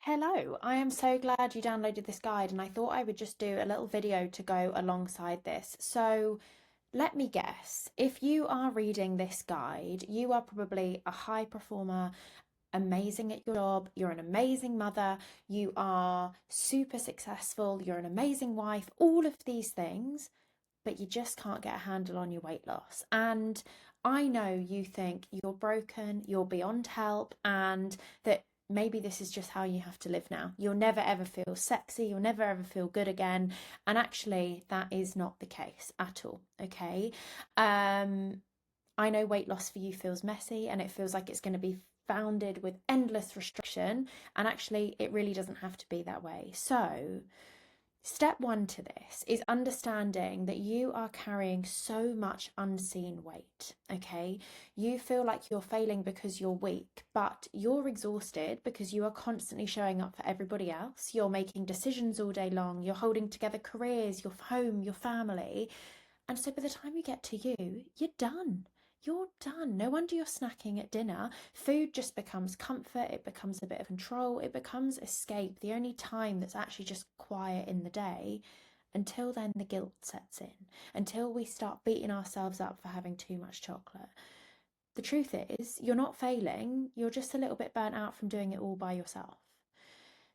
Hello, I am so glad you downloaded this guide and I thought I would just do a little video to go alongside this. So let me guess, if you are reading this guide, you are probably a high performer, amazing at your job, you're an amazing mother, you are super successful, you're an amazing wife, all of these things, but you just can't get a handle on your weight loss. And I know you think you're broken, you're beyond help, and that maybe this is just how you have to live now. You'll never ever feel sexy, you'll never ever feel good again. And actually, that is not the case at all. Okay. Um, I know weight loss for you feels messy and it feels like it's going to be founded with endless restriction. And actually, it really doesn't have to be that way. So, step one to this is understanding that you are carrying so much unseen weight, okay? You feel like you're failing because you're weak, but you're exhausted because you are constantly showing up for everybody else. You're making decisions all day long, you're holding together careers, your home, your family. And so by the time you get to you, you're done. You're done. No wonder you're snacking at dinner. Food just becomes comfort, it becomes a bit of control, it becomes escape, the only time that's actually just quiet in the day. Until then, the guilt sets in, until we start beating ourselves up for having too much chocolate. The truth is, you're not failing, you're just a little bit burnt out from doing it all by yourself.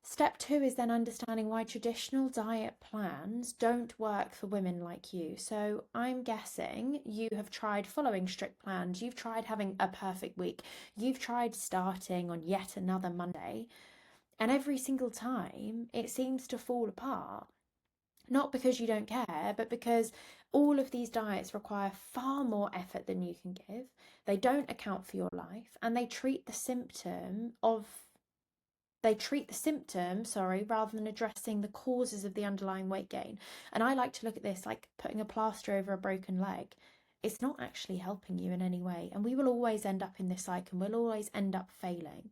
Step two is then understanding why traditional diet plans don't work for women like you. So I'm guessing you have tried following strict plans, you've tried having a perfect week, you've tried starting on yet another Monday, and every single time it seems to fall apart. Not because you don't care, but because all of these diets require far more effort than you can give. They don't account for your life and they treat the symptom, sorry, rather than addressing the causes of the underlying weight gain. And I like to look at this like putting a plaster over a broken leg. It's not actually helping you in any way. And we will always end up in this cycle and we'll always end up failing.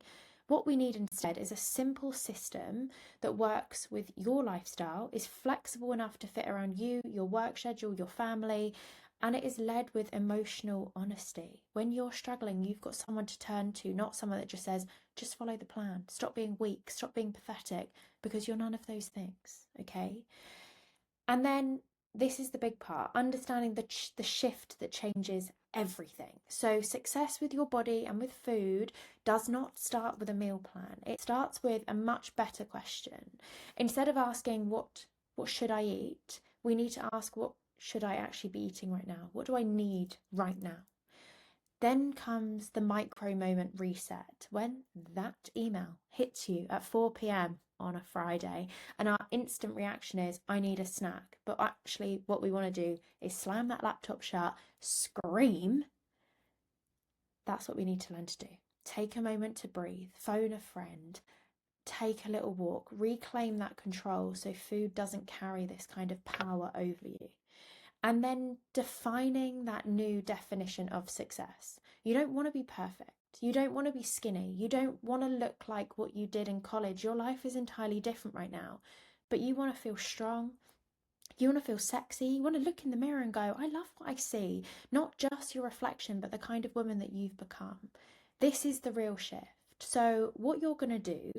What we need instead is a simple system that works with your lifestyle, is flexible enough to fit around you, your work schedule, your family, and it is led with emotional honesty. When you're struggling, you've got someone to turn to, not someone that just says, just follow the plan, stop being weak, stop being pathetic, because you're none of those things, okay? And then this is the big part, understanding the shift that changes everything. So success with your body and with food does not start with a meal plan. It starts with a much better question. Instead of asking what should I eat, we need to ask what should I actually be eating right now? What do I need right now? Then comes the micro moment reset when that email hits you at 4 p.m. on a Friday, and our instant reaction is, I need a snack. But actually, what we want to do is slam that laptop shut, scream. That's what we need to learn to do. Take a moment to breathe, phone a friend, take a little walk, reclaim that control so food doesn't carry this kind of power over you. And then defining that new definition of success. You don't want to be perfect. You don't want to be skinny. You don't want to look like what you did in college. Your life is entirely different right now. But you want to feel strong. You want to feel sexy. You want to look in the mirror and go, I love what I see. Not just your reflection, but the kind of woman that you've become. This is the real shift. So, what you're going to do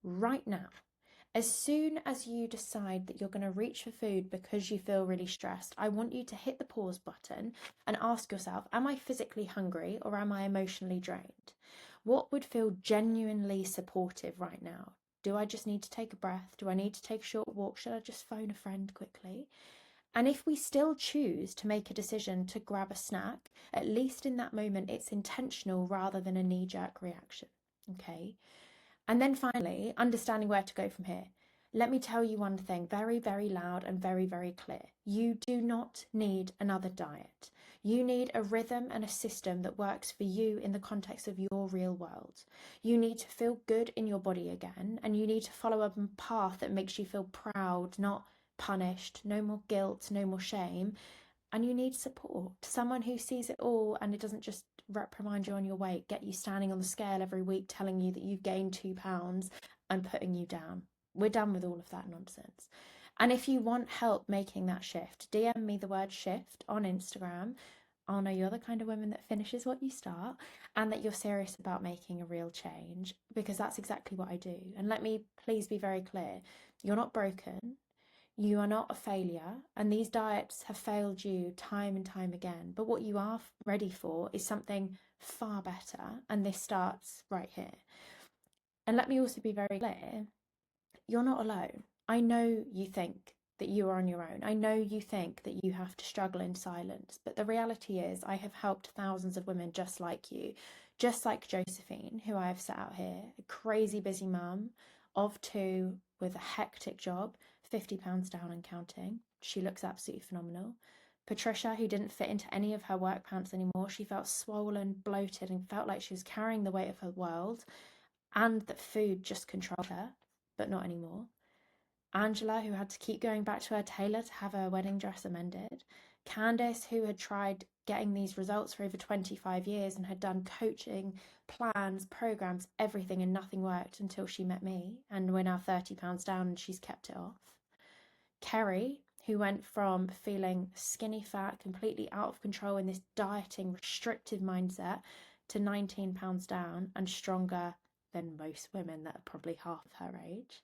right now, as soon as you decide that you're going to reach for food because you feel really stressed, I want you to hit the pause button and ask yourself, am I physically hungry or am I emotionally drained? What would feel genuinely supportive right now? Do I just need to take a breath? Do I need to take a short walk? Should I just phone a friend quickly? And if we still choose to make a decision to grab a snack, at least in that moment, it's intentional rather than a knee jerk reaction. Okay. And then finally, understanding where to go from here. Let me tell you one thing very, very loud and very, very clear. You do not need another diet. You need a rhythm and a system that works for you in the context of your real world. You need to feel good in your body again, and you need to follow a path that makes you feel proud, not punished, no more guilt, no more shame. And you need support, someone who sees it all and it doesn't just reprimand you on your weight, get you standing on the scale every week telling you that you've gained 2 pounds and putting you down. We're done with all of that nonsense. And if you want help making that shift, DM me the word shift on Instagram. oh no, you're the kind of woman that finishes what you start and that you're serious about making a real change, because that's exactly what I do. And let me please be very clear, you're not broken. You are not a failure, and these diets have failed you time and time again. But what you are ready for is something far better, and this starts right here. And let me also be very clear, you're not alone. I know you think that you are on your own. I know you think that you have to struggle in silence. But the reality is, I have helped thousands of women just like you, just like Josephine, who I have set out here, a crazy busy mum of two with a hectic job, £50 down and counting. She looks absolutely phenomenal. Patricia, who didn't fit into any of her work pants anymore, she felt swollen, bloated, and felt like she was carrying the weight of her world, and that food just controlled her, but not anymore. Angela, who had to keep going back to her tailor to have her wedding dress amended. Candice, who had tried getting these results for over 25 years and had done coaching, plans, programs, everything, and nothing worked until she met me. And we're now £30 down and she's kept it off. Kerry, who went from feeling skinny fat, completely out of control in this dieting, restrictive mindset, to £19 down and stronger than most women that are probably half her age.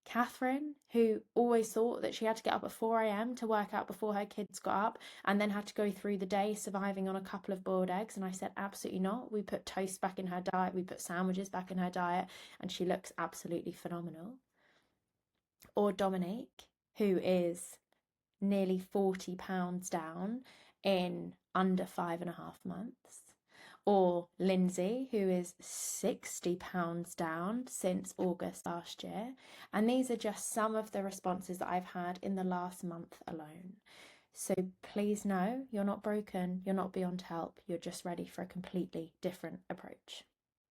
Catherine, who always thought that she had to get up at 4 a.m. to work out before her kids got up and then had to go through the day surviving on a couple of boiled eggs. And I said, absolutely not. We put toast back in her diet, we put sandwiches back in her diet, and she looks absolutely phenomenal. Or Dominique, who is nearly £40 down in under 5.5 months. Or Lindsay, who is £60 down since August last year. And these are just some of the responses that I've had in the last month alone. So please know you're not broken, you're not beyond help, you're just ready for a completely different approach.